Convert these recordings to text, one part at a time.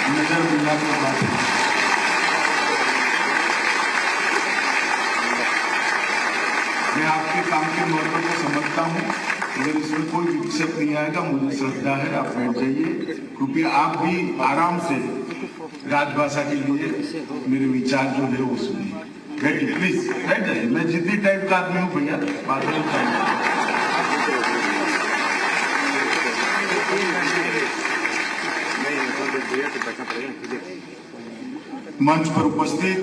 नजर मिला के बात है। मैं आपके काम के महत्व को समझता हूँ, अगर इसमें कोई विक्षेप नहीं आएगा, मुझे श्रद्धा है। आप बैठ जाइए, कृपया आप भी आराम से राजभाषा के लिए मेरे विचार जो है वो सुनिए। बैठिए, प्लीज बैठ जाइए। मैं जिद्दी टाइप का आदमी हूँ भैया, बात नहीं चाहिए। मंच पर उपस्थित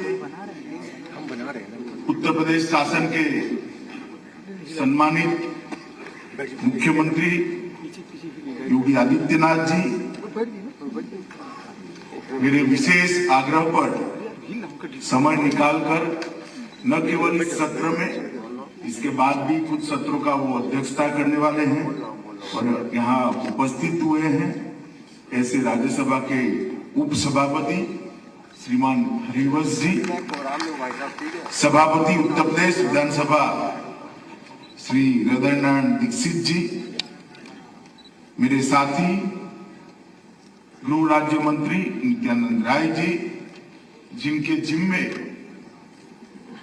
उत्तर प्रदेश शासन के सम्मानित मुख्यमंत्री योगी आदित्यनाथ जी, मेरे विशेष आग्रह पर समय निकालकर न केवल इस सत्र में, इसके बाद भी कुछ सत्रों का वो अध्यक्षता करने वाले हैं और यहाँ उपस्थित हुए हैं, ऐसे राज्यसभा के उपसभापति श्रीमान हरिवंश जी, सभापति उत्तर प्रदेश विधानसभा श्री हृदय नारायण दीक्षित जी, मेरे साथी गृह राज्य मंत्री नित्यानंद राय जी, जिनके जिम्मे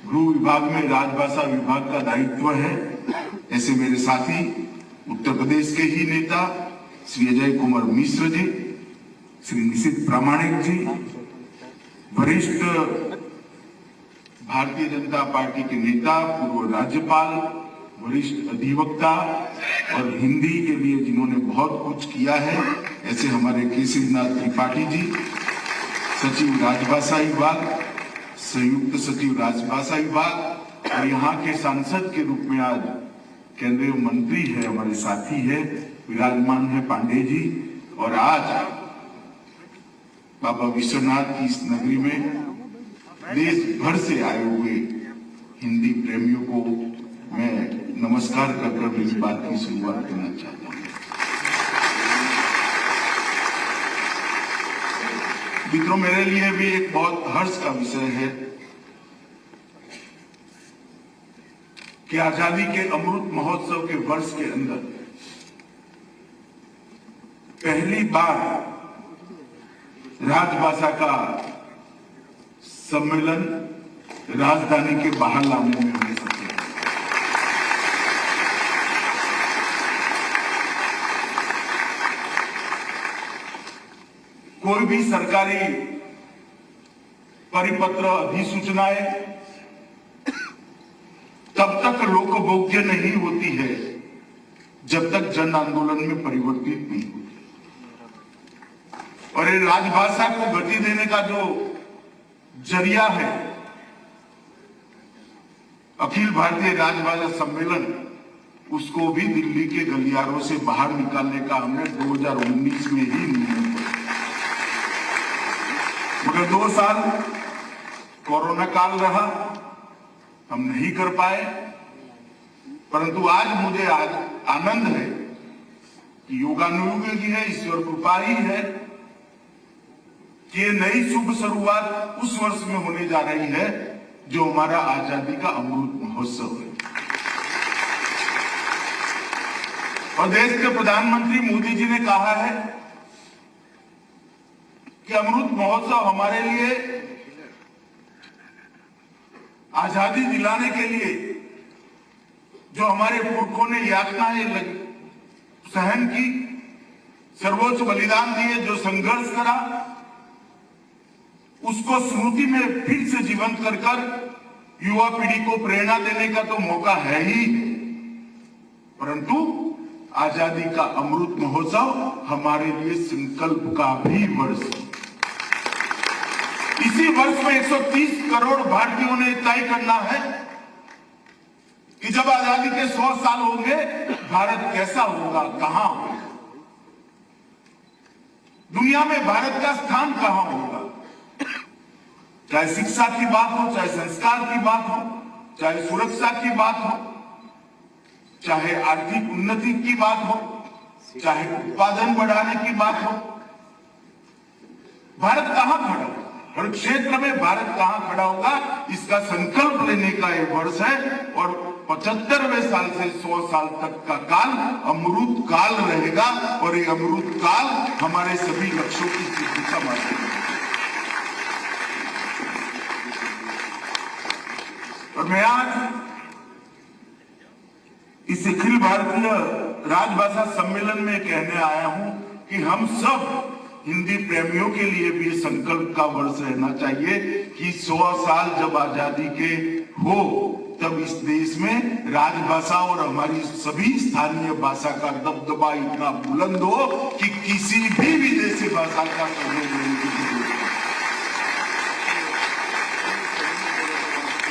गृह विभाग में राजभाषा विभाग का दायित्व है, ऐसे मेरे साथी उत्तर प्रदेश के ही नेता श्री अजय कुमार मिश्र जी, श्री निशित प्रामाणिक जी, वरिष्ठ भारतीय जनता पार्टी के नेता, पूर्व राज्यपाल, वरिष्ठ अधिवक्ता और हिंदी के लिए जिन्होंने बहुत कुछ किया है, ऐसे हमारे केसरीनाथ त्रिपाठी जी, सचिव राजभाषा विभाग, संयुक्त सचिव राजभाषा विभाग, और यहाँ के सांसद के रूप में आज केंद्रीय मंत्री है, हमारे साथी है, विराजमान है पांडे जी। और आज बाबा विश्वनाथ की इस नगरी में देश भर से आए हुए हिंदी प्रेमियों को मैं नमस्कार कर मेरी बात की शुरुआत करना चाहता हूँ। मित्रों, मेरे लिए भी एक बहुत हर्ष का विषय है कि आजादी के अमृत महोत्सव के वर्ष के अंदर पहली बार राजभाषा का सम्मेलन राजधानी के बाहर लाने में हो सके। कोई भी सरकारी परिपत्र, अधिसूचनाएं तब तक लोकभोग्य नहीं होती है जब तक जन आंदोलन में परिवर्तित नहीं होती। और ये राजभाषा को गति देने का जो जरिया है, अखिल भारतीय राजभाषा सम्मेलन, उसको भी दिल्ली के गलियारों से बाहर निकालने का हमने 2019 में ही निर्णय किया। मगर 2 साल कोरोना काल रहा, हम नहीं कर पाए। परंतु आज मुझे आनंद है कि योगानुयोग की है, ईश्वर कृपा ही है कि ये नई शुभ शुरुआत उस वर्ष में होने जा रही है जो हमारा आजादी का अमृत महोत्सव है। और देश के प्रधानमंत्री मोदी जी ने कहा है कि अमृत महोत्सव हमारे लिए आजादी दिलाने के लिए जो हमारे पुरखों ने यातनाएं सहन की, सर्वोच्च बलिदान दिए, जो संघर्ष करा, उसको स्मृति में फिर से जीवंत कर युवा पीढ़ी को प्रेरणा देने का तो मौका है ही, परंतु आजादी का अमृत महोत्सव हमारे लिए संकल्प का भी वर्ष। इसी वर्ष में 130 करोड़ भारतीयों ने तय करना है कि जब आजादी के 100 साल होंगे, भारत कैसा होगा, कहां होगा, दुनिया में भारत का स्थान कहां होगा। चाहे शिक्षा की बात हो, चाहे संस्कार की बात हो, चाहे सुरक्षा की बात हो, चाहे आर्थिक उन्नति की बात हो, चाहे उत्पादन बढ़ाने की बात हो, भारत कहां खड़ा होगा, हर क्षेत्र में भारत कहां खड़ा होगा, इसका संकल्प लेने का यह वर्ष है। और 75वें साल से 100 साल तक का काल अमृत काल रहेगा और ये अमृत काल हमारे सभी लक्ष्यों की सिद्धि का माध्यम है। मैं आज इस अखिल भारतीय राजभाषा सम्मेलन में कहने आया हूं कि हम सब हिंदी प्रेमियों के लिए भी संकल्प का वर्ष रहना चाहिए कि 100 साल जब आजादी के हो तब इस देश में राजभाषा और हमारी सभी स्थानीय भाषा का दबदबा इतना बुलंद हो कि किसी भी विदेशी भाषा का सहयोग लेने की जरूरत नहीं।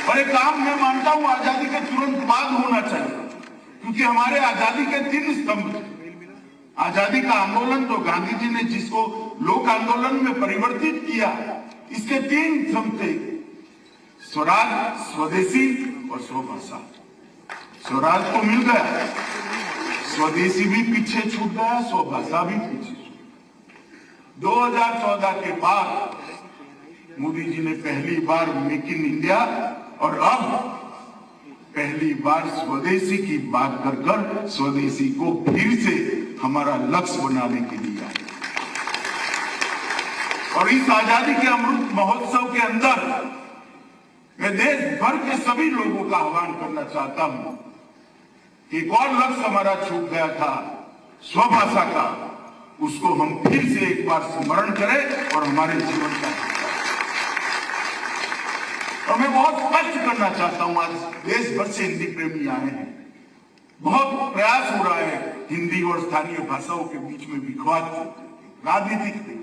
और एक काम मैं मानता हूं आजादी के तुरंत बाद होना चाहिए, क्योंकि हमारे आजादी के 3 स्तंभ थे। आजादी का आंदोलन तो गांधी जी ने जिसको लोक आंदोलन में परिवर्तित किया, इसके 3 स्तंभ थे, स्वराज, स्वदेशी और स्वभाषा। स्वराज तो मिल गया, स्वदेशी भी पीछे छूट गया, स्वभाषा भी पीछे छूट। 2014 के बाद मोदी जी ने पहली बार मेक इन इंडिया और अब पहली बार स्वदेशी की बात कर स्वदेशी को फिर से हमारा लक्ष्य बनाने के लिए आए। और इस आजादी के अमृत महोत्सव के अंदर मैं देश भर के सभी लोगों का आह्वान करना चाहता हूं कि एक और लक्ष्य हमारा छूट गया था, स्वभाषा का, उसको हम फिर से एक बार स्मरण करें और हमारे जीवन का। और मैं बहुत स्पष्ट करना चाहता हूं, आज देश भर से हिंदी प्रेमी आए हैं, बहुत प्रयास हो रहा है हिंदी और स्थानीय भाषाओं के बीच में विवाद राजनीतिक।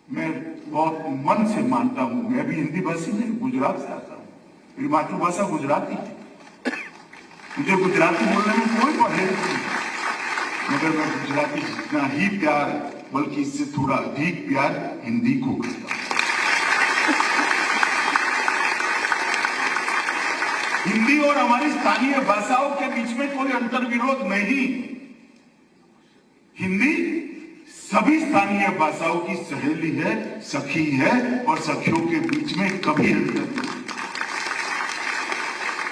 मैं बहुत मन से मानता हूं, मैं भी हिंदी भाषी नहीं, गुजरात से आता हूं, मेरी मातृभाषा गुजराती है, मुझे गुजराती बोलने में कोई परहेज नहीं, मगर मैं गुजराती जितना ही प्यार बल्कि इससे थोड़ा अधिक प्यार हिंदी को करता हूं। हिंदी और हमारी स्थानीय भाषाओं के बीच में कोई अंतर्विरोध नहीं। हिंदी सभी स्थानीय भाषाओं की सहेली है, सखी है और सखियों के बीच में कभी अंतर नहीं।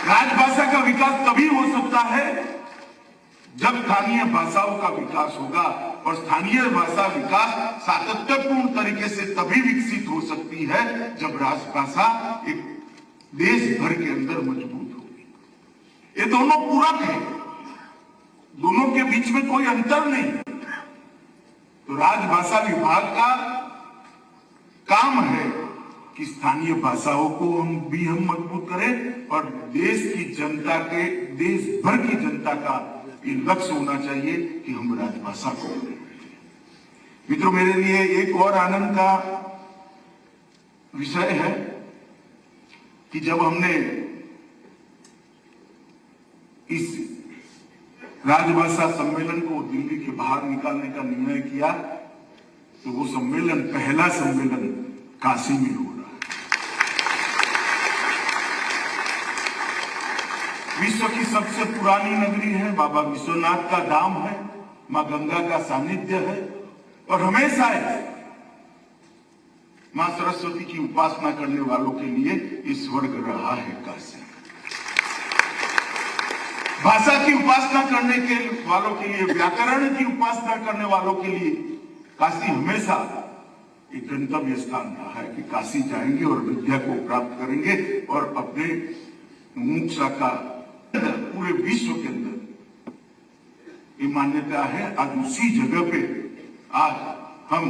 राजभाषा का विकास तभी हो सकता है जब स्थानीय भाषाओं का विकास होगा, और स्थानीय भाषा विकास सातत्यपूर्ण तरीके से तभी विकसित हो सकती है जब राजभाषा एक देश भर के अंदर मजबूत होगी। ये दोनों पूरक है, दोनों के बीच में कोई अंतर नहीं। तो राजभाषा विभाग का काम है कि स्थानीय भाषाओं को हम मजबूत करें और देश की जनता के, देश भर की जनता का ये लक्ष्य होना चाहिए कि हम राजभाषा को करें। मित्रों, मेरे लिए एक और आनंद का विषय है कि जब हमने इस राजभाषा सम्मेलन को दिल्ली के बाहर निकालने का निर्णय किया, तो वो सम्मेलन, पहला सम्मेलन काशी में हो रहा है। विश्व की सबसे पुरानी नगरी है, बाबा विश्वनाथ का धाम है, मां गंगा का सानिध्य है, और हमेशा मां सरस्वती की उपासना करने वालों के लिए ये स्वर्ग रहा है काशी। भाषा की उपासना करने के वालों के लिए, व्याकरण की उपासना करने वालों के लिए काशी हमेशा एक गंतव्य स्थान रहा है कि काशी जाएंगे और विद्या को प्राप्त करेंगे और अपने मोक्ष का पूरे विश्व के अंदर ये मान्यता है। आज उसी जगह पे आज हम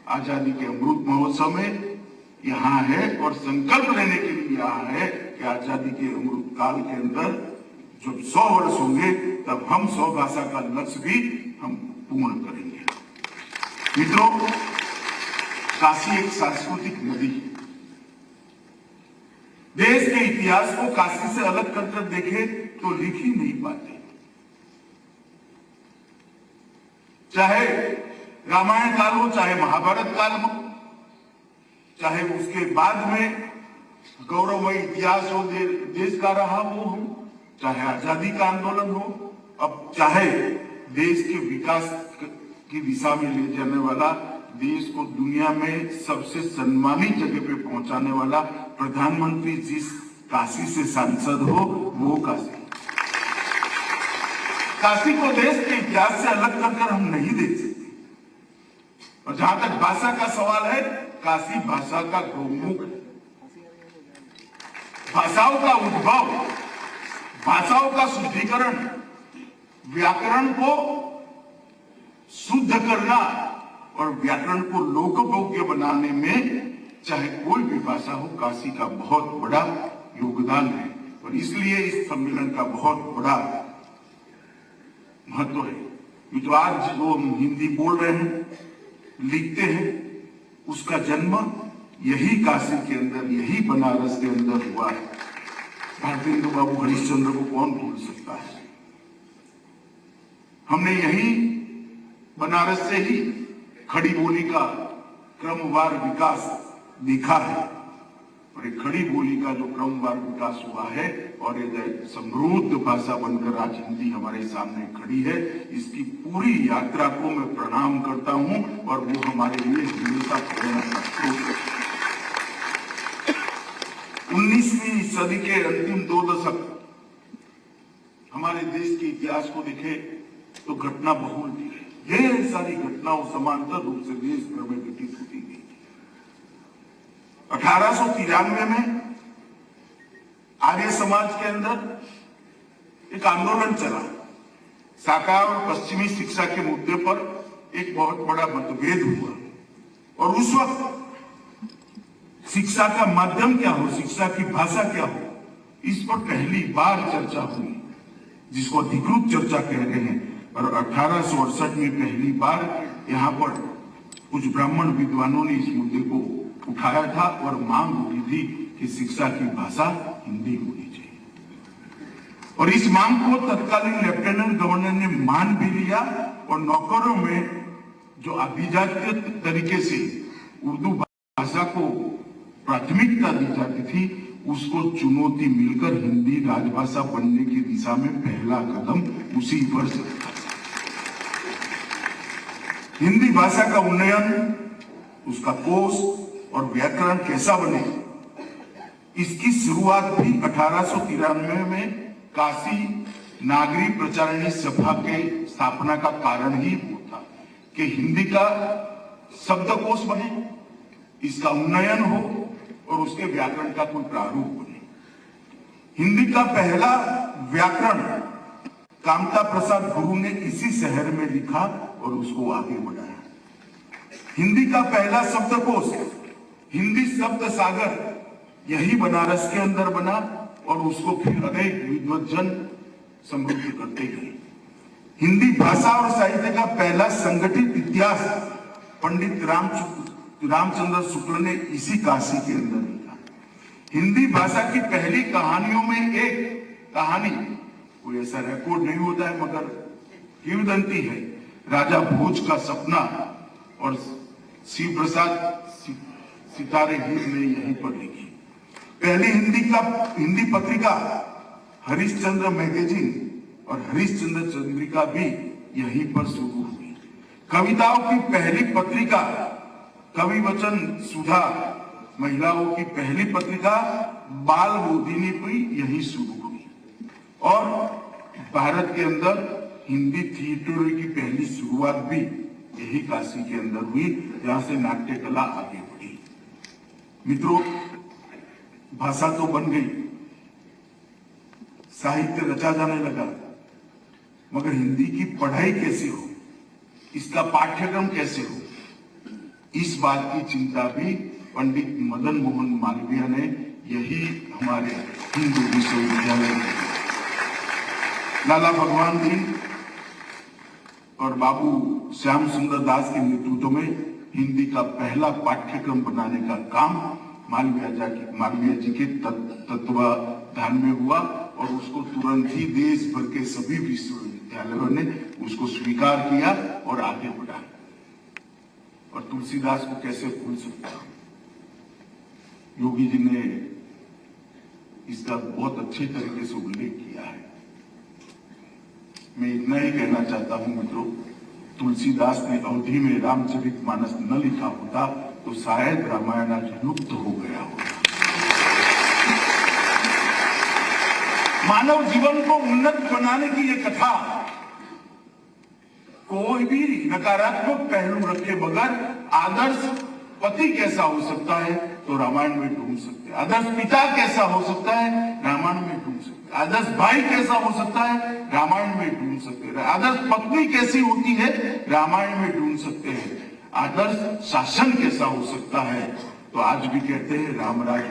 आजादी के अमृत महोत्सव में यहाँ है और संकल्प लेने के लिए यहाँ है कि आजादी के अमृत काल के अंदर जब 100 वर्ष होंगे तब हम स्वभाषा का लक्ष्य भी हम पूर्ण करेंगे। मित्रों, काशी एक सांस्कृतिक नदी है। देश के इतिहास को काशी से अलग कर देखे तो लिख ही नहीं पाते। चाहे रामायण काल हो, चाहे महाभारत काल हो, चाहे उसके बाद में गौरवमय इतिहास हो देश का रहा वो हो, चाहे आजादी का आंदोलन हो, अब चाहे देश के विकास की दिशा में ले जाने वाला, देश को दुनिया में सबसे सम्मानित जगह पे पहुंचाने वाला प्रधानमंत्री जिस काशी से सांसद हो वो काशी। काशी को देश के इतिहास से अलग कर हम नहीं देख सकते। और जहां तक भाषा का सवाल है, काशी भाषा का गौमुख है। भाषाओं का उद्भव, भाषाओं का शुद्धिकरण, व्याकरण को शुद्ध करना और व्याकरण को लोकभोग्य बनाने में चाहे कोई भी भाषा हो, काशी का बहुत बड़ा योगदान है। और इसलिए इस सम्मेलन का बहुत बड़ा महत्व है। ये जो आज जो हम हिंदी बोल रहे हैं, लिखते हैं, उसका जन्म यही काशी के अंदर, यही बनारस के अंदर हुआ है। भारतेंदु बाबू हरिश्चंद्र को कौन भूल सकता है। हमने यही बनारस से ही खड़ी बोली का क्रमवार विकास देखा है और एक खड़ी बोली का जो क्रमवार विकास हुआ है और एक समृद्ध भाषा बनकर आज हिंदी हमारे सामने खड़ी है, इसकी पूरी यात्रा को मैं प्रणाम करता हूं और वो हमारे लिए हमेशा प्रेरणा का स्रोत है। 19वीं सदी के अंतिम 2 दशक हमारे देश के इतिहास को देखे तो घटना बहुल थी। ढेर सारी घटनाओं समांतर रूप से देश भर में घटित होती गई। 1893 में आर्य समाज के अंदर एक आंदोलन चला। साकार और पश्चिमी शिक्षा के मुद्दे पर एक बहुत बड़ा मतभेद हुआ और उस वक्त शिक्षा का माध्यम क्या हो, शिक्षा की भाषा क्या हो, इस पर पहली बार चर्चा हुई, जिसको अधिकृत चर्चा कह रहे हैं। और 1868 में पहली बार यहाँ पर कुछ ब्राह्मण विद्वानों ने इस मुद्दे को उठाया था और मांग उठी थी कि शिक्षा की भाषा हिंदी होनी चाहिए। और इस मांग को तत्कालीन लेफ्टिनेंट गवर्नर ने मान भी लिया और नौकरों में जो अभिजातीय तरीके से उर्दू भाषा को प्राथमिकता दी जाती थी, उसको चुनौती मिलकर हिंदी राजभाषा बनने की दिशा में पहला कदम उसी वर्ष रखा। हिंदी भाषा का उन्नयन, उसका कोश और व्याकरण कैसा बने, इसकी शुरुआत भी 1893 में काशी नागरी प्रचारिणी सभा के स्थापना का कारण ही होता कि हिंदी का शब्दकोश बने, इसका उन्नयन हो और उसके व्याकरण का कोई प्रारूप बने। हिंदी का पहला व्याकरण कामता प्रसाद गुरु ने इसी शहर में लिखा और उसको आगे बढ़ाया। हिंदी का पहला शब्दकोश हिंदी शब्द सागर यही बनारस के अंदर बना और उसको फिर अनेक विद्वज्जन समृद्ध करते गए। हिंदी भाषा और साहित्य का पहला संगठित इतिहास पंडित रामचंद्र शुक्ल ने इसी काशी के अंदर लिखा। हिंदी भाषा की पहली कहानियों में एक कहानी, कोई ऐसा रिकॉर्ड नहीं होता है मगर किंवदंती है, राजा भोज का सपना, और शिव प्रसाद सितारे हीर ने यहीं पर लिखी। पहली हिंदी पत्रिका हरिश्चंद्र मैगजीन और हरिश्चंद्र चंद्रिका भी यहीं पर शुरू हुई। कविताओं की पहली पत्रिका कवि वचन सुधा, महिलाओं की पहली पत्रिका बाल बोधिनी भी यही शुरू हुई। और भारत के अंदर हिंदी थिएटर की पहली शुरुआत भी यही काशी के अंदर हुई, जहां से नाट्य कला आगे बढ़ी। मित्रों, भाषा तो बन गई, साहित्य रचा जाने लगा, मगर हिंदी की पढ़ाई कैसे हो, इसका पाठ्यक्रम कैसे हो, इस बात की चिंता भी पंडित मदन मोहन मालवीय ने यही हमारे हिंदू विश्वविद्यालय में, लाला भगवान दीन और बाबू श्याम सुंदर दास के नेतृत्व में हिंदी का पहला पाठ्यक्रम बनाने का काम मालवीय जी के तत्वाधान में हुआ और उसको तुरंत ही देश भर के सभी विश्वविद्यालयों ने उसको स्वीकार किया और आगे बढ़ाया। और तुलसीदास को कैसे भूल सकता हूं, योगी जी ने इसका बहुत अच्छे तरीके से उल्लेख किया है। मैं इतना ही कहना चाहता हूं मित्रों, तुलसीदास ने अवधि में रामचरितमानस न लिखा होता तो शायद रामायण आज लुप्त हो गया होता। मानव जीवन को उन्नत बनाने की ये कथा कोई भी नकारात्मक पहलू रखे बगैर आदर्श पति कैसा हो सकता है तो रामायण में ढूंढ सकते हैं। आदर्श पिता कैसा हो सकता है रामायण में ढूंढ सकते हैं। आदर्श भाई कैसा हो सकता है रामायण में ढूंढ सकते हैं। आदर्श पत्नी कैसी होती है रामायण में ढूंढ सकते हैं। आदर्श शासन कैसा हो सकता है तो आज भी कहते हैं रामराज।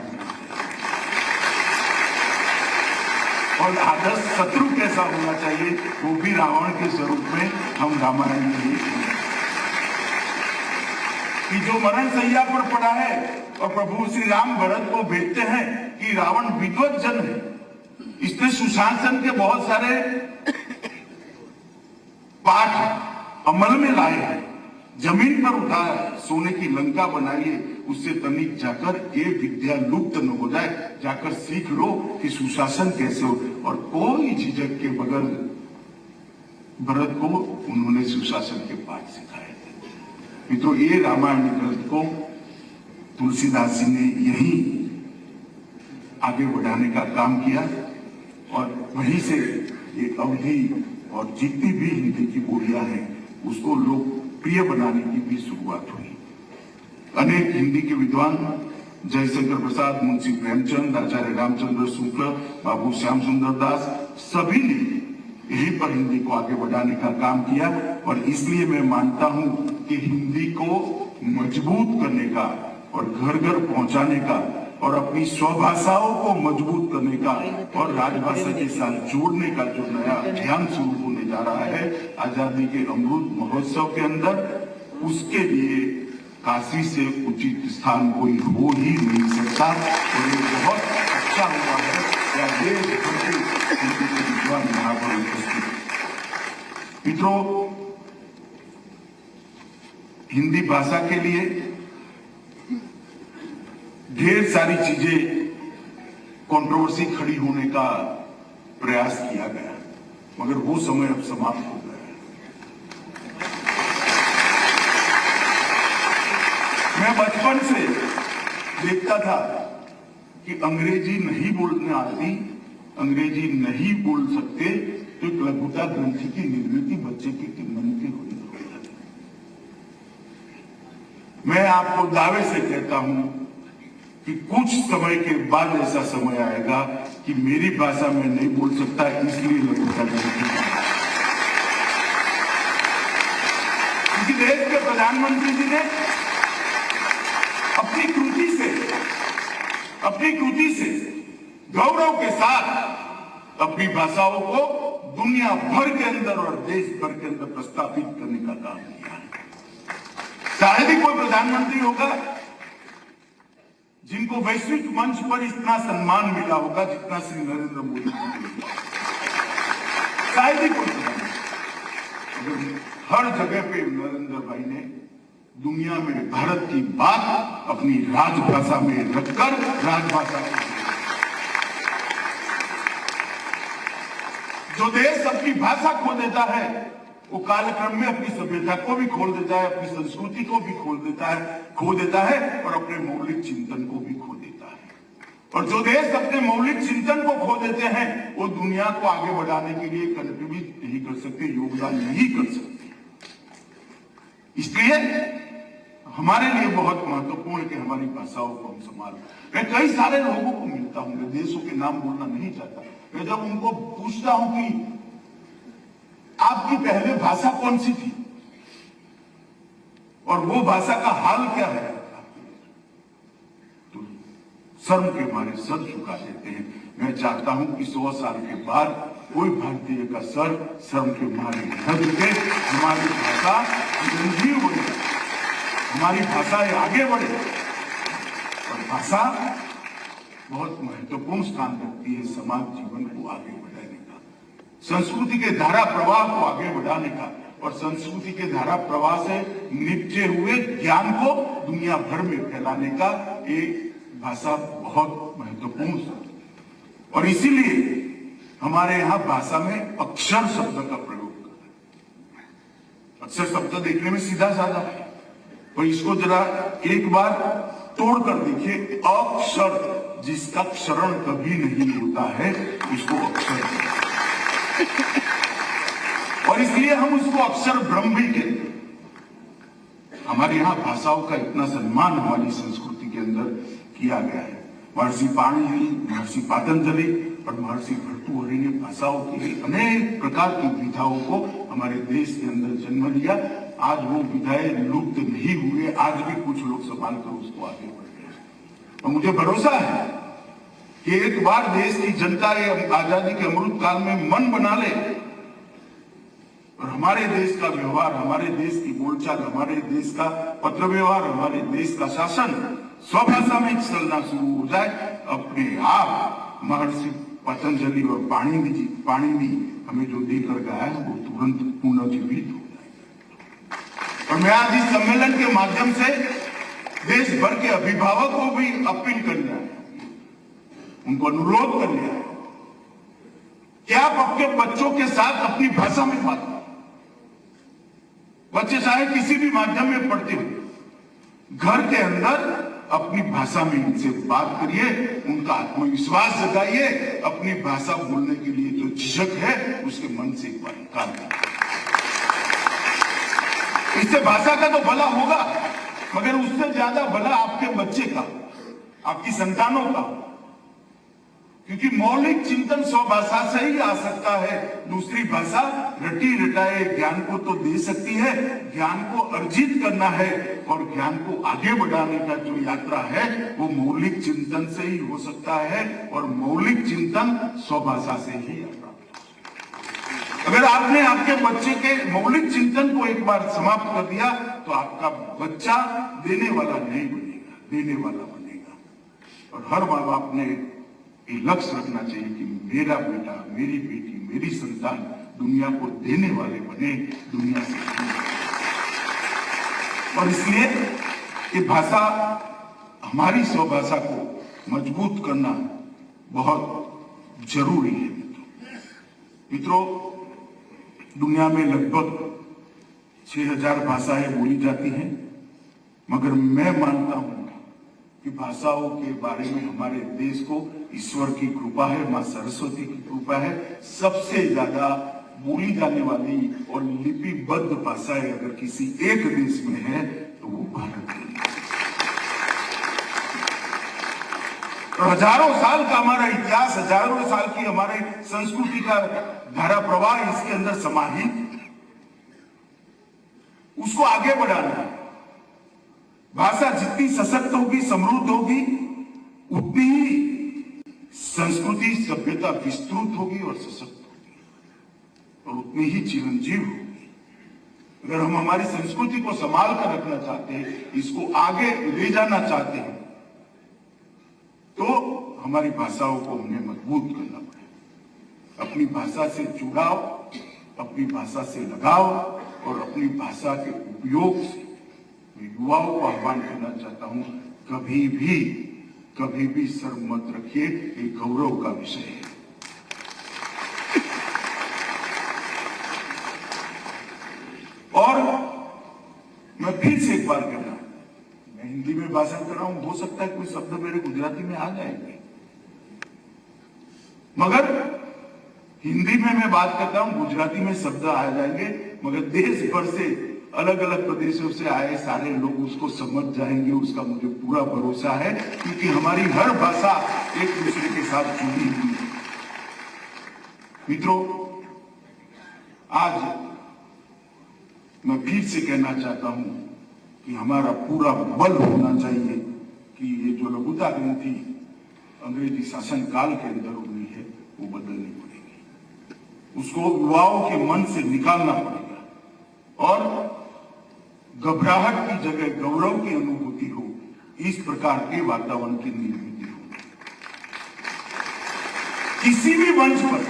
और आदर्श शत्रु कैसा होना चाहिए वो भी रावण के स्वरूप में हम रामायण में ही कि जो मरण सैया पर पड़ा है और प्रभु श्री राम भरत को भेजते हैं कि रावण विद्वत जन है, इसने सुशासन के बहुत सारे पाठ अमल में लाए हैं, जमीन पर उठाया है, सोने की लंका बनाइए, उससे तनिक जाकर ये विद्या लुप्त न हो जाए, जाकर सीख लो कि सुशासन कैसे हो। और कोई झिझक के बगैर भरत को उन्होंने सुशासन के पाठ सिखाए थे। तो ये रामायण ग्रंथ को तुलसीदास जी ने यही आगे बढ़ाने का काम किया और वहीं से ये अवधि और जितनी भी हिंदी की बोलियां हैं उसको लोकप्रिय बनाने की भी शुरुआत हुई। अनेक हिंदी के विद्वान जयशंकर प्रसाद, मुंशी प्रेमचंद, आचार्य रामचंद्र शुक्ल, बाबू श्याम सुंदर दास, सभी ने यहीं पर हिंदी को आगे बढ़ाने का काम किया। और इसलिए मैं मानता हूं कि हिंदी को मजबूत करने का और घर घर पहुंचाने का और अपनी स्वभाषाओं को मजबूत करने का और राजभाषा के साथ जोड़ने का जो नया अभियान शुरू होने जा रहा है आजादी के अमृत महोत्सव के अंदर, उसके लिए काशी से उचित स्थान कोई हो ही नहीं सकता। और ये बहुत अच्छा हुआ है या देश भर के विद्वान यहाँ पर उपस्थित। मित्रों, हिंदी भाषा के लिए ढेर सारी चीजें कंट्रोवर्सी खड़ी होने का प्रयास किया गया, मगर वो समय अब समाप्त हो गया है। मैं बचपन से देखता था कि अंग्रेजी नहीं बोलने आती, अंग्रेजी नहीं बोल सकते तो एक लघुता ग्रंथि की निर्मित बच्चे के मन के हुई। मैं आपको दावे से कहता हूं कि कुछ समय के बाद ऐसा समय आएगा कि मेरी भाषा में नहीं बोल सकता, इसलिए लघुता ग्रंथि। क्योंकि देश के प्रधानमंत्री जी ने अपनी कृति से गौरव के साथ अपनी भाषाओं को दुनिया भर के अंदर और देश भर के अंदर प्रस्थापित करने का काम किया है। शायद ही कोई प्रधानमंत्री होगा जिनको वैश्विक मंच पर इतना सम्मान मिला होगा जितना श्री नरेंद्र मोदी को। शायद ही कोई प्रधानमंत्री, हर जगह पे नरेंद्र भाई ने दुनिया में भारत की बात अपनी राजभाषा में रखकर राजभाषा जो देश अपनी भाषा खो देता है वो कालक्रम में अपनी सभ्यता को भी खो देता है, अपनी संस्कृति को भी खो देता है और अपने मौलिक चिंतन को भी खो देता है। और जो देश अपने मौलिक चिंतन को खो देते हैं वो दुनिया को आगे बढ़ाने के लिए कंट्रीब्यूट नहीं कर सकते, योगदान नहीं कर सकते। इसलिए हमारे लिए बहुत महत्वपूर्ण है कि हमारी भाषाओं को हम संभालें। मैं कई सारे लोगों को मिलता हूं, मैं देशों के नाम बोलना नहीं चाहता, मैं जब उनको पूछता हूं कि आपकी पहले भाषा कौन सी थी और वो भाषा का हाल क्या है, तो शर्म के मारे सर झुका देते हैं। मैं चाहता हूं कि 100 साल के बाद कोई भारतीय का सर शर्म के मारे न झुके, हमारी भाषा चिरंजीव हो जाए, हमारी भाषा आगे बढ़े। और भाषा बहुत महत्वपूर्ण स्थान रखती है समाज जीवन को आगे बढ़ाने का, संस्कृति के धारा प्रवाह को आगे बढ़ाने का और संस्कृति के धारा प्रवाह से निपटे हुए ज्ञान को दुनिया भर में फैलाने का एक भाषा बहुत महत्वपूर्ण है। और इसीलिए हमारे यहां भाषा में अक्षर शब्द का प्रयोग करते हैं। अक्षर शब्द देखने में सीधा साधा है, पर इसको जरा एक बार तोड़कर देखिए। अक्षर, जिसका क्षरण कभी नहीं होता है, इसको अक्षर कहते हैं। और इसलिए हम उसको अक्षर ब्रह्म भी कहते हैं। हमारे यहाँ भाषाओं का इतना सम्मान हमारी संस्कृति के अंदर किया गया है। महर्षि पाणिनि, महर्षि पतंजलि और महर्षि भर्तृहरि ने भाषाओं के लिए अनेक प्रकार की विधाओं को हमारे देश के अंदर जन्म लिया। आज वो विधाएं लुप्त नहीं हुए, आज भी कुछ लोग संभाल कर उसको आगे बढ़ रहे। और मुझे भरोसा है कि एक बार देश की जनता ये आजादी के अमृत काल में मन बना ले और हमारे देश का व्यवहार, हमारे देश की बोलचाल, हमारे देश का पत्र व्यवहार, हमारे देश का शासन स्वभाषा में चलना शुरू हो जाए, अपने आप महर्षि पतंजलि और पाणिनि हमें जो देकर गया है वो तुरंत पुनर्जीवित हो जाएगा। और मैं आज इस सम्मेलन के माध्यम से देश भर के अभिभावकों को भी अपील करना है, उनको अनुरोध करना है कि आप अपने बच्चों के साथ अपनी भाषा में बात करें। बच्चे चाहे किसी भी माध्यम में पढ़ते हो, घर के अंदर अपनी भाषा में इनसे बात करिए, उनका आत्मविश्वास जगाइए, अपनी भाषा बोलने के लिए जो झिझक है उसके मन से एक बार निकाल दीजिए। इससे भाषा का तो भला होगा, मगर उससे ज्यादा भला आपके बच्चे का, आपकी संतानों का, क्योंकि मौलिक चिंतन स्वभाषा से ही आ सकता है। दूसरी भाषा रटी रटाए ज्ञान को तो दे सकती है, ज्ञान को अर्जित करना है और ज्ञान को आगे बढ़ाने का जो यात्रा है वो मौलिक चिंतन से ही हो सकता है, और मौलिक चिंतन स्वभाषा से ही आता है। अगर आपने आपके बच्चे के मौलिक चिंतन को एक बार समाप्त कर दिया तो आपका बच्चा देने वाला नहीं बनेगा, देने वाला बनेगा। और हर माँ बाप ने ये लक्ष्य रखना चाहिए कि मेरा बेटा, मेरी बेटी, मेरी संतान दुनिया को देने वाले बने, दुनिया से। और इसलिए ये भाषा, हमारी स्वभाषा को मजबूत करना बहुत जरूरी है। मित्रों, दुनिया में लगभग 6000 भाषाएं बोली जाती हैं, मगर मैं मानता हूं कि भाषाओं के बारे में हमारे देश को ईश्वर की कृपा है, मां सरस्वती की कृपा है। सबसे ज्यादा बोली जाने वाली और लिपिबद्ध भाषाएं अगर किसी एक देश में है तो वो भारत है। और हजारों साल का हमारा इतिहास, हजारों साल की हमारे संस्कृति का धारा प्रवाह इसके अंदर समाहित, उसको आगे बढ़ाना है। भाषा जितनी सशक्त होगी, समृद्ध होगी, उतनी ही संस्कृति, सभ्यता विस्तृत होगी और सशक्त होगी, और उतनी ही चिरंजीव होगी। अगर हम हमारी संस्कृति को संभाल कर रखना चाहते हैं, इसको आगे ले जाना चाहते हैं, तो हमारी भाषाओं को हमें मजबूत करना पड़ेगा। अपनी भाषा से जुड़ाव, अपनी भाषा से लगाव और अपनी भाषा के उपयोग से युवाओं को आह्वान करना चाहता हूं, कभी भी सर मत रखिए, ये गौरव का विषय है। और मैं फिर से एक बार कहना, मैं हिंदी में भाषण कर रहा हूं, हो सकता है कोई शब्द मेरे गुजराती में आ जाएंगे, मगर हिंदी में मैं बात करता हूं, गुजराती में शब्द आ जाएंगे, मगर देश भर से, अलग अलग प्रदेशों से आए सारे लोग उसको समझ जाएंगे, उसका मुझे पूरा भरोसा है, क्योंकि हमारी हर भाषा एक दूसरे के साथ जुड़ी हुई है। मित्रों, आज मैं फिर से कहना चाहता हूं कि हमारा पूरा बल होना चाहिए कि ये जो लघुता ग्रंथि अंग्रेजी शासन काल के अंदर हुई है वो बदलनी पड़ेगी, उसको युवाओं के मन से निकालना पड़ेगा और घबराहट की जगह गौरव की अनुभूति हो, इस प्रकार के वातावरण की निर्मित हो। किसी भी मंच पर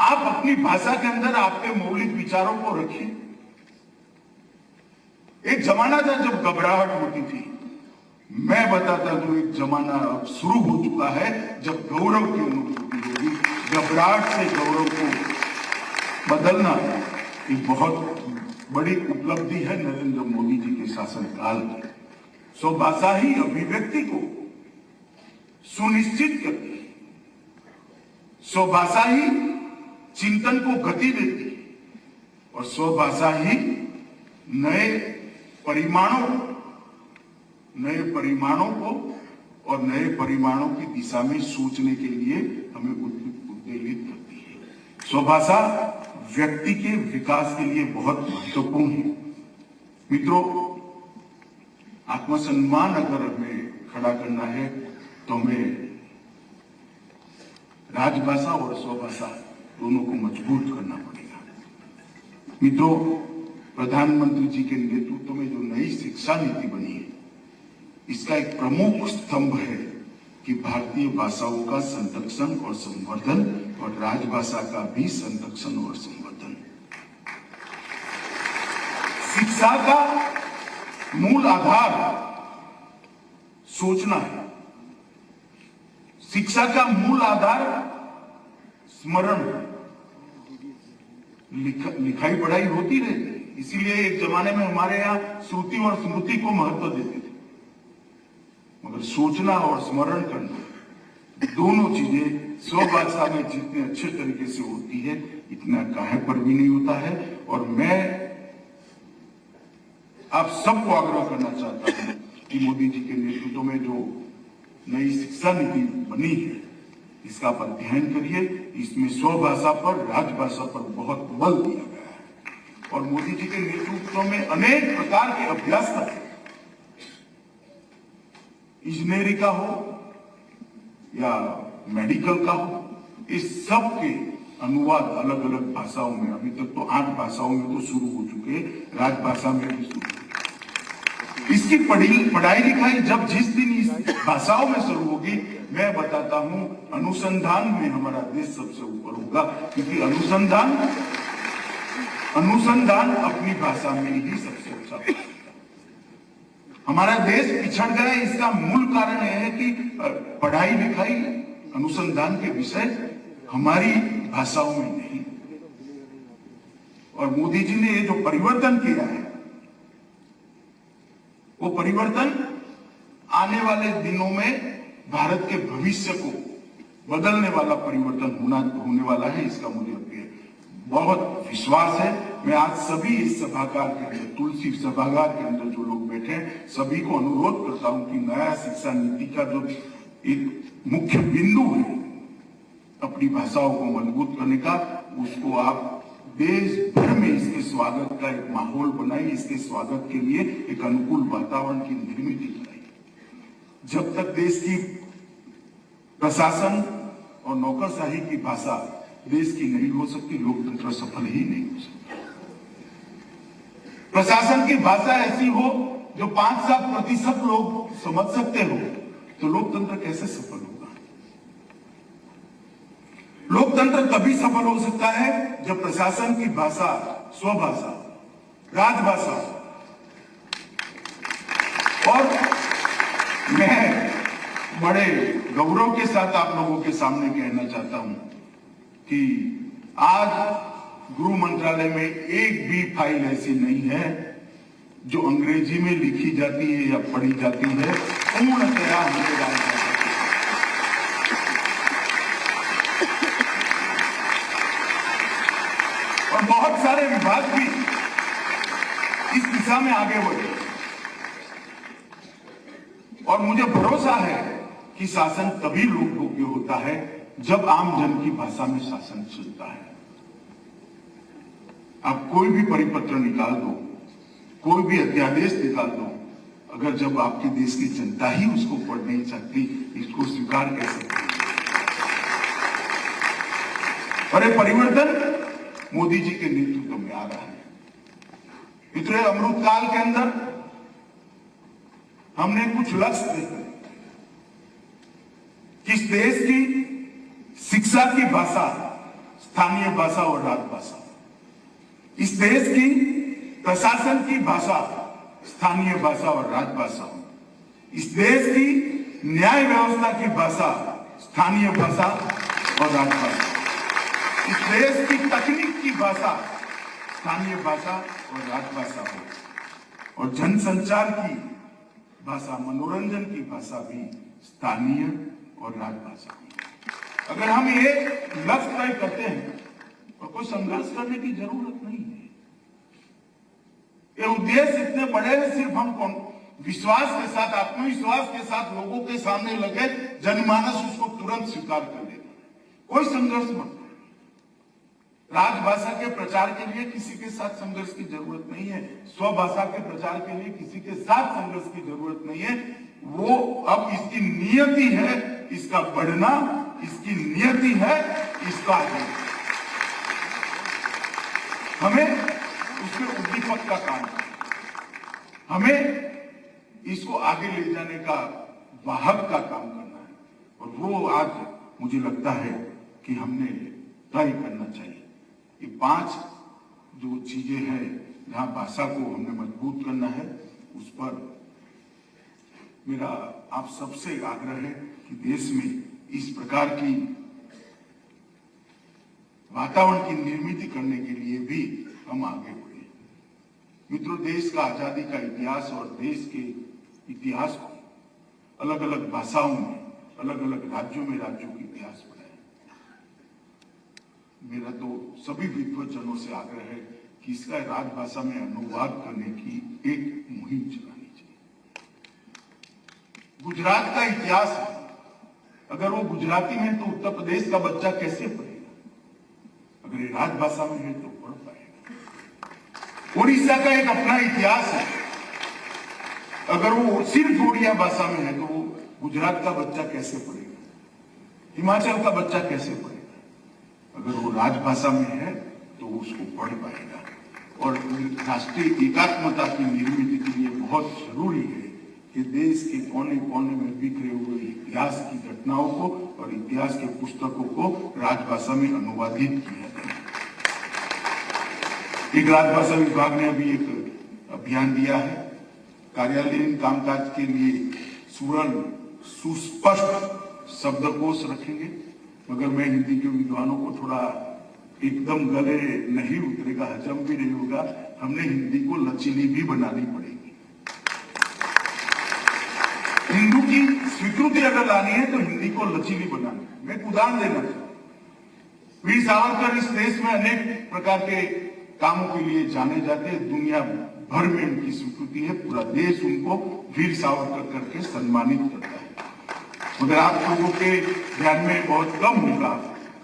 आप अपनी भाषा के अंदर आपके मौलिक विचारों को रखिए। एक जमाना था जब घबराहट होती थी, मैं बताता हूं एक जमाना अब शुरू हो चुका है जब गौरव की अनुभूति होगी। घबराहट से गौरव को बदलना एक बहुत बड़ी उपलब्धि है नरेंद्र मोदी जी के शासनकाल की। स्वभाषा ही अभिव्यक्ति को सुनिश्चित करती है, स्वभाषा ही चिंतन को गति देती है और स्वभाषा ही नए परिमाणों को और नए परिमाणों की दिशा में सोचने के लिए हमें उद्वेलित करती है। स्वभाषा व्यक्ति के विकास के लिए बहुत महत्वपूर्ण है। मित्रों, आत्मसम्मान अगर हमें खड़ा करना है तो हमें राजभाषा और स्वभाषा दोनों को मजबूत करना पड़ेगा। मित्रों, प्रधानमंत्री जी के नेतृत्व में जो नई शिक्षा नीति बनी है, इसका एक प्रमुख स्तंभ है कि भारतीय भाषाओं का संरक्षण और संवर्धन और राजभाषा का भी संरक्षण और संवर्धन। शिक्षा का मूल आधार सोचना है। शिक्षा का मूल आधार स्मरण है। लिखाई पढ़ाई होती रहती, इसीलिए एक जमाने में हमारे यहाँ श्रुति और स्मृति को महत्व देते थे, मगर सोचना और स्मरण करना दोनों चीजें स्वभाषा में जितने अच्छे तरीके से होती है, इतना काहे पर भी नहीं होता है। और मैं आप सबको आग्रह करना चाहता हूं कि मोदी जी के नेतृत्व में जो नई शिक्षा नीति बनी है, इसका आप अध्ययन करिए। इसमें स्वभाषा पर, राजभाषा पर बहुत बल दिया गया है और मोदी जी के नेतृत्व में अनेक प्रकार के अभ्यास करते हैं। इंजीनियरिंग का हो या मेडिकल का हो, इस सब के अनुवाद अलग अलग भाषाओं में, अभी तक तो 8 भाषाओं में तो शुरू हो चुके हैं, राजभाषा में भी शुरू। इसकी पढ़ाई लिखाई जब जिस दिन इस भाषाओं में शुरू होगी, मैं बताता हूं अनुसंधान में हमारा देश सबसे ऊपर होगा, क्योंकि अनुसंधान अपनी भाषा में ही सबसे अच्छा होगा। हमारा देश पिछड़ गया, इसका मूल कारण यह है कि पढ़ाई लिखाई, अनुसंधान के विषय हमारी भाषाओं में नहीं। और मोदी जी ने ये जो परिवर्तन किया है, वो परिवर्तन आने वाले दिनों में भारत के भविष्य को बदलने वाला परिवर्तन होने वाला है, इसका मुझे बहुत विश्वास है। मैं आज सभी इस सभागार के अंदर, तुलसी सभागार के अंदर जो लोग बैठे हैं, सभी को अनुरोध करता हूं कि नया शिक्षा नीति का जो एक मुख्य बिंदु है अपनी भाषाओं को मजबूत करने का, उसको आप देश भर में इसके स्वागत का एक माहौल बनाइए, इसके स्वागत के लिए एक अनुकूल वातावरण की निर्मित कराइए। जब तक देश की प्रशासन और नौकरशाही की भाषा देश की नहीं हो सकती, लोकतंत्र सफल ही नहीं हो सकता। प्रशासन की भाषा ऐसी हो जो 5-7% लोग समझ सकते हो, तो लोकतंत्र कैसे सफल होगा? लोकतंत्र तभी सफल हो सकता है जब प्रशासन की भाषा स्वभाषा, राजभाषा। और मैं बड़े गौरव के साथ आप लोगों के सामने कहना चाहता हूं कि आज गृह मंत्रालय में एक भी फाइल ऐसी नहीं है जो अंग्रेजी में लिखी जाती है या पढ़ी जाती है, पूर्णतया हमें राजभाषा। और बहुत सारे विभाग भी इस दिशा में आगे बढ़े और मुझे भरोसा है कि शासन तभी लोकयोग्य होता है जब आम जन की भाषा में शासन चलता है। आप कोई भी परिपत्र निकाल दो, कोई भी अध्यादेश निकाल दो, अगर जब आपके देश की जनता ही उसको पढ़ नहीं सकती, इसको स्वीकार कैसे करें? और ये परिवर्तन मोदी जी के नेतृत्व में आ रहा है। मित्रों, अमृतकाल के अंदर हमने कुछ लक्ष्य देखे कि इस देश की शिक्षा की भाषा स्थानीय भाषा और राजभाषा, इस देश की प्रशासन की भाषा स्थानीय भाषा और राजभाषा, इस देश की न्याय व्यवस्था की भाषा स्थानीय भाषा और राजभाषा, इस देश की तकनीक की भाषा स्थानीय भाषा और राजभाषा हो, और जनसंचार की भाषा, मनोरंजन की भाषा भी स्थानीय और राजभाषा हो। अगर हम ये लक्ष्य तय करते हैं तो कोई संघर्ष करने की जरूरत नहीं है। ये उद्देश्य इतने बड़े हैं, सिर्फ हम विश्वास के साथ, आत्मविश्वास के साथ लोगों के सामने लगे, जनमानस उसको तुरंत स्वीकार कर लेगा। कोई संघर्ष मत। राजभाषा के प्रचार के लिए किसी के साथ संघर्ष की जरूरत नहीं है, स्वभाषा के प्रचार के लिए किसी के साथ संघर्ष की जरूरत नहीं है। वो अब इसकी नियति है इसका बढ़ना, इसकी नियति है इसका आगे। हमें उसमें उद्दीपक का काम है, हमें इसको आगे ले जाने का वाहक का काम करना है, और वो आज मुझे लगता है कि हमने तय करना चाहिए। ये 5 जो चीजें हैं जहां भाषा को हमने मजबूत करना है, उस पर मेरा आप सबसे आग्रह है कि देश में इस प्रकार की वातावरण की निर्मित करने के लिए भी हम आगे बढ़े। मित्रों, देश का आजादी का इतिहास और देश के इतिहास को अलग अलग भाषाओं में, अलग अलग राज्यों में राज्यों के इतिहास पढ़ा है। मेरा तो सभी विद्वज्जनों से आग्रह है कि इसका राजभाषा में अनुवाद करने की एक मुहिम चलानी चाहिए। गुजरात का इतिहास है, अगर वो गुजराती में तो उत्तर प्रदेश का बच्चा कैसे पढ़ेगा? अगर ये राजभाषा में है तो पढ़ पाएगा। उड़ीसा का एक अपना इतिहास है, अगर वो सिर्फ उड़िया भाषा में है तो वो गुजरात का बच्चा कैसे पढ़ेगा? हिमाचल का बच्चा कैसे पढ़ेगा? अगर वो राजभाषा में है तो उसको पढ़ पाएगा। और राष्ट्रीय एकात्मता की निर्मित के लिए बहुत जरूरी है कि देश के कोने कोने में बिखरे हुए इतिहास की घटनाओं को और इतिहास के पुस्तकों को राजभाषा में अनुवादित किया जाए। एक राजभाषा विभाग ने अभी एक अभियान दिया है, कार्यालयीन कामकाज के लिए सरल सुस्पष्ट शब्दकोश रखेंगे, मगर मैं हिंदी के विद्वानों को थोड़ा एकदम गले नहीं उतरेगा, हजम भी नहीं होगा, हमने हिंदी को लचीली भी बनानी पड़ेगी। हिंदू की स्वीकृति अगर लानी है तो हिंदी को लचीली बनानी। मैं एक उदाहरण देना चाहूँ, वीर सावरकर इस देश में अनेक प्रकार के कामों के लिए जाने जाते हैं, दुनिया भर में उनकी स्वीकृति है, पूरा देश उनको वीर सावरकर करके सम्मानित करता है। मगर आप लोगों के ध्यान में बहुत कम होगा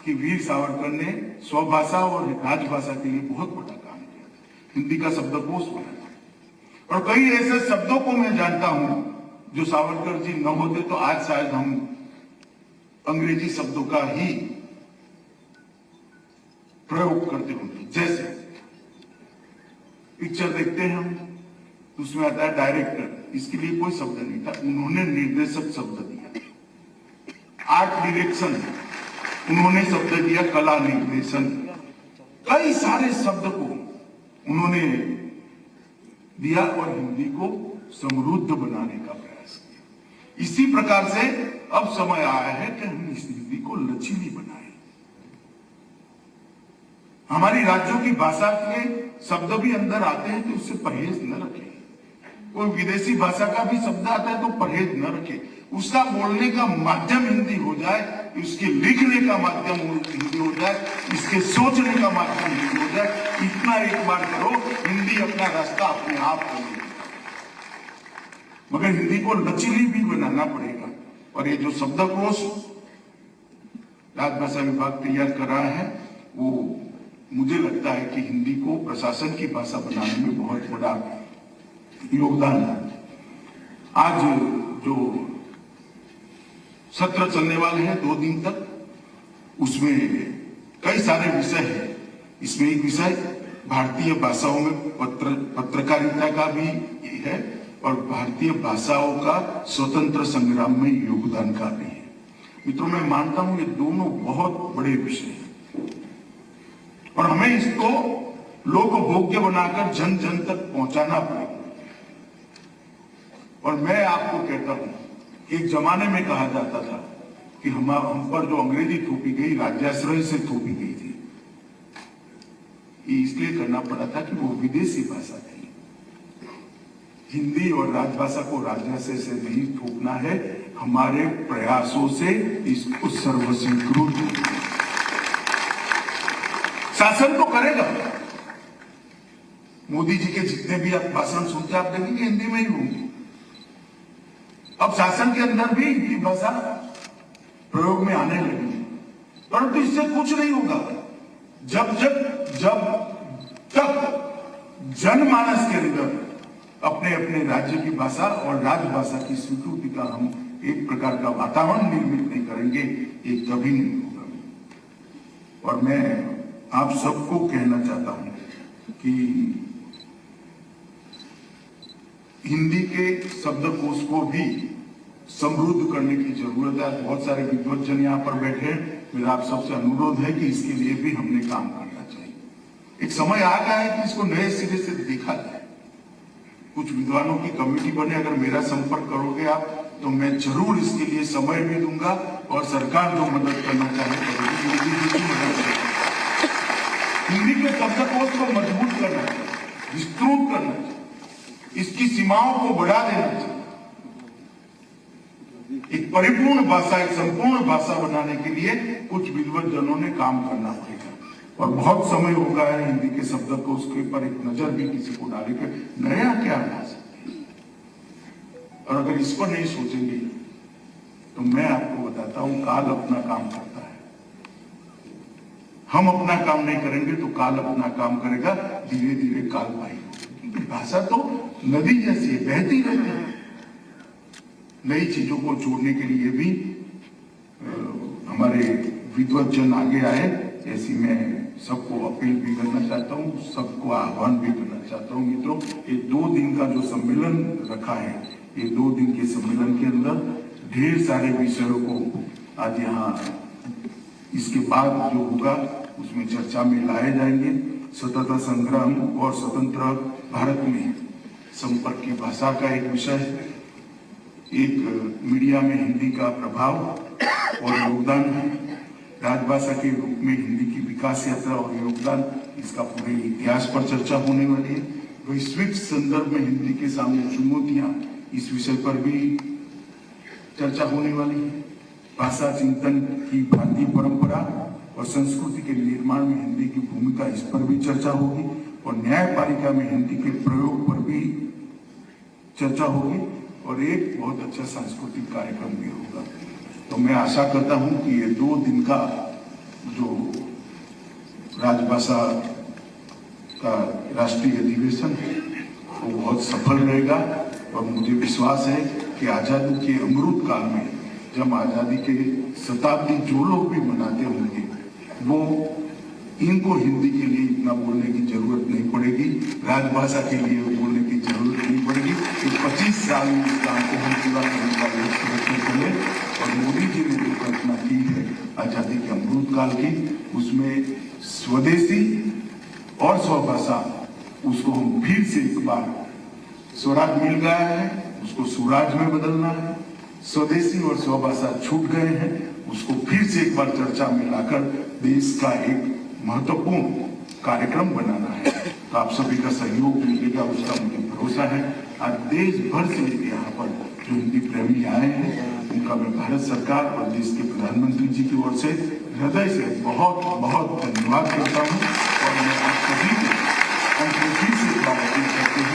कि वीर सावरकर ने स्वभाषा और राजभाषा के लिए बहुत बड़ा काम किया, हिंदी का शब्दकोश बनाया। और कई ऐसे शब्दों को मैं जानता हूं जो सावरकर जी न होते तो आज शायद हम अंग्रेजी शब्दों का ही प्रयोग करते होंगे। जैसे पिक्चर देखते हैं हम, उसमें आता है डायरेक्टर, इसके लिए कोई शब्द नहीं था, उन्होंने निर्देशक शब्द दिया। आर्ट डायरेक्शन, उन्होंने शब्द दिया कला निर्देशन। कई सारे शब्द को उन्होंने दिया और हिंदी को समृद्ध बनाने का प्रयास किया। इसी प्रकार से अब समय आया है कि हम इस हिंदी को लचीली बनाएं। हमारी राज्यों की भाषा के शब्द भी अंदर आते हैं तो उससे परहेज न रखें। कोई विदेशी भाषा का भी शब्द आता है तो परहेज न रखें। उसका बोलने का माध्यम हिंदी हो जाए, उसके लिखने का माध्यम हिंदी हो जाए, इसके सोचने का माध्यम हिंदी हो जाए। इतना एक बार करो, हिंदी अपना रास्ता अपने आप खोलेगी। मगर हिंदी को लचीली भी बनाना पड़ेगा। और ये जो शब्दकोश राजभाषा विभाग तैयार कर रहा है, वो मुझे लगता है कि हिंदी को प्रशासन की भाषा बनाने में बहुत बड़ा योगदान है। आज जो सत्र चलने वाले हैं 2 दिन तक, उसमें कई सारे विषय हैं। इसमें एक विषय भारतीय भाषाओं में पत्रकारिता का भी है और भारतीय भाषाओं का स्वतंत्र संग्राम में योगदान का भी है। मित्रों, मैं मानता हूं ये दोनों बहुत बड़े विषय हैं और हमें इसको लोकभोग्य बनाकर जन जन तक पहुंचाना पड़ेगा। और मैं आपको कहता हूं, एक जमाने में कहा जाता था कि हम पर जो अंग्रेजी थोपी गई राज्याश्रय से थोपी गई थी। ये इसलिए करना पड़ा था कि वो विदेशी भाषा थी। हिंदी और राजभाषा को राज्याश्रय से नहीं थोपना है, हमारे प्रयासों से इसको सर्वस्वीकृत शासन तो करेगा, मोदी जी के जितने भी आप भाषण सुनते हैं, आप देखेंगे हिंदी में ही होंगे। अब शासन के अंदर भी हिंदी भाषा प्रयोग में आने लगी, परंतु इससे कुछ नहीं होगा जब तक जनमानस के अंदर अपने अपने राज्य की भाषा और राजभाषा की स्वीकृति का हम एक प्रकार का वातावरण निर्मित नहीं करेंगे, ये कभी नहीं होगा। और मैं आप सबको कहना चाहता हूं कि हिंदी के शब्दकोश को भी समृद्ध करने की जरूरत है। बहुत सारे विद्वज्जन यहाँ पर बैठे हैं, मेरा आप सबसे अनुरोध है कि इसके लिए भी हमने काम करना चाहिए। एक समय आ गया है कि इसको नए सिरे से देखा जाए। कुछ विद्वानों की कमेटी बने, अगर मेरा संपर्क करोगे आप तो मैं जरूर इसके लिए समय भी दूंगा और सरकार जो मदद करना चाहे करेगी। हिंदी के शब्दकोश को मजबूत करना चाहिए, विस्तृत करना चाहिए, इसकी सीमाओं को बढ़ा देना चाहिए। एक परिपूर्ण भाषा, एक संपूर्ण भाषा बनाने के लिए कुछ विद्वज्जनों ने काम करना पड़ेगा और बहुत समय हो गया है हिंदी के शब्दकोश के ऊपर एक नजर भी किसी को डाले के नया क्या बना सकते हैं। और अगर इस पर नहीं सोचेंगे तो मैं आपको बताता हूं, काल अपना काम करता है। हम अपना काम नहीं करेंगे तो काल अपना काम करेगा, धीरे धीरे काल पाई होगी। क्योंकि भाषा तो नदी जैसी है, बहती रहती है। नई चीजों को जोड़ने के लिए भी हमारे विद्वज्जन आगे आए, ऐसी मैं सबको अपील भी करना चाहता हूँ, सबको आह्वान भी करना चाहता हूँ। मित्रों, ये 2 दिन का जो सम्मेलन रखा है, ये 2 दिन के सम्मेलन के अंदर ढेर सारे विषयों को आज यहाँ इसके बाद जो होगा उसमें चर्चा में लाए जाएंगे। स्वतंत्रता संग्राम और स्वतंत्र भारत में संपर्क की भाषा का एक विषय है, एक मीडिया में हिंदी का प्रभाव और योगदान है, राजभाषा के रूप में हिंदी की विकास यात्रा और योगदान, इसका पूरे इतिहास पर चर्चा होने वाली है। वैश्विक संदर्भ में हिंदी के सामने चुनौतियां, इस विषय पर भी चर्चा होने वाली है। भाषा चिंतन की भारतीय परंपरा और संस्कृति के निर्माण में हिंदी की भूमिका, इस पर भी चर्चा होगी और न्यायपालिका में हिंदी के प्रयोग पर भी चर्चा होगी और एक बहुत अच्छा सांस्कृतिक कार्यक्रम भी होगा। तो मैं आशा करता हूं कि ये 2 दिन का जो राजभाषा का राष्ट्रीय अधिवेशन है वो बहुत सफल रहेगा और मुझे विश्वास है कि आजादी के अमृत काल में, जब आजादी के शताब्दी जो लोग भी मनाते होंगे, वो इनको हिंदी के लिए इतना बोलने की जरूरत नहीं पड़ेगी, राजभाषा के लिए बोलने की जरूरत नहीं पड़ेगी। 25 साल में इस काम को हम पूरा करने का लक्ष्य रखने के लिए, और मोदी जी ने जो कल्पना की है आजादी के अमृत काल की, उसमें स्वदेशी और स्वभाषा, उसको हम फिर से एक बार, स्वराज मिल गया है, उसको सुराज में बदलना है। स्वदेशी और स्वभाषा छूट गए हैं, उसको फिर से एक बार चर्चा में लाकर देश का एक महत्वपूर्ण कार्यक्रम बनाना है। तो आप सभी का सहयोग मिलेगा, उसका मुझे भरोसा है। आज देश भर से यहाँ पर जो हिंदी प्रेमी आए हैं, उनका मैं भारत सरकार और देश के प्रधानमंत्री जी की ओर से हृदय से बहुत बहुत धन्यवाद करता हूँ। और मैं आप सभी को फिर से एक बार अपील करते हैं